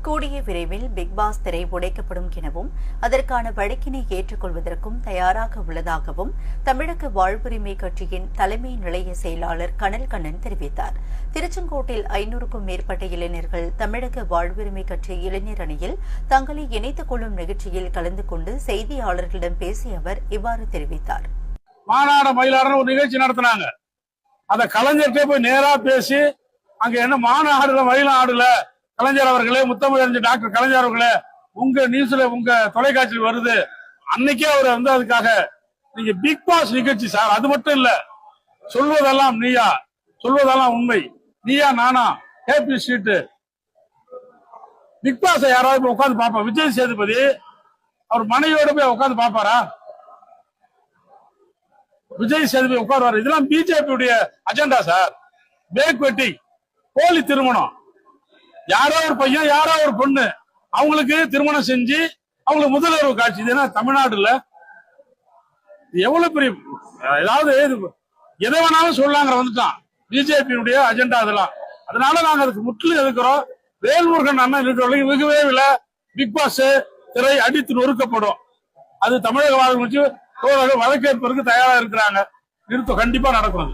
கூடிய விரைவில் big pass திரை உடைக்கப்படும் எனவும் அதற்கான வழக்கினை ஏற்றுக்கொள்வதற்கும் தயாராக உள்ளதாகவும் தமிழக வாழ்வுரிமை கட்சியின் தலைமை நிலைய செயலாளர் கனல் கண்ணன் தெரிவித்தார். திருச்செங்கோட்டில் 500க்கும் மேற்பட்ட இளைஞர்கள் தமிழக வாழ்வுரிமை கட்சி இளைஞர் அணியில் தங்களை இணைத்துக் கொள்ளும் நிகழ்ச்சியில் கலந்து கொண்டு செய்தியாளர்களிடம் பேசிய அவர் இவ்வாறு தெரிவித்தார். மாநாடு மயிலாடுன்னு ஒரு நிகழ்ச்சி நடத்தினாங்க. அதை கலைஞர்கிட்ட போய் நேரா பேசி அங்க என்ன மாநாடுல மயிலாடுல கலைஞர் அவர்களே, முத்தமிழறிஞர் டாக்டர் கலைஞர் அவர்களே, உங்க நியூஸ்ல உங்க தொலைக்காட்சியில் வருது. அன்னைக்கே அவர் அதுக்காக நீங்க பிக் பாஸ் நிகழ்ச்சி சார், அது மட்டும் இல்ல, சொல்வதெல்லாம் நீயா, சொல்வதெல்லாம் உண்மை, Neeya Naana, happy street, big pass யாராவது உட்காந்து பாப்பா? விஜய் சேதுபதி அவர் மனைவியோட போய் உட்காந்து பாப்பாரா? விஜய் சேதுபதி உட்காருவாரு? இதெல்லாம் பிஜேபியுடைய அஜெண்டா சார். பேக் வெட்டிங், போலி திருமணம், யாரோ ஒரு பையன் யாரோ ஒரு பொண்ணு அவங்களுக்கு திருமணம் செஞ்சு அவங்களுக்கு முதலுறவு காட்சி. இது என்ன தமிழ்நாடுல? எவ்வளவு பெரிய, ஏதாவது எதை வேணாலும் சொல்லாங்க வந்துட்டான் பிஜேபியினுடைய அஜெண்டா அதெல்லாம். அதனால நாங்க அதுக்கு முற்றிலும் எதிர்க்கிறோம். வேல்முருகன் அண்ணன் இருக்கிறவங்களுக்கு வெகு விரைவில் பிக் பாஸ் திரை அடித்து நொறுக்கப்படும். அது தமிழக வாழ்க்கை வழக்கேற்பதற்கு தயாரா இருக்கிறாங்க. நிறுத்தம் கண்டிப்பா நடக்கும்.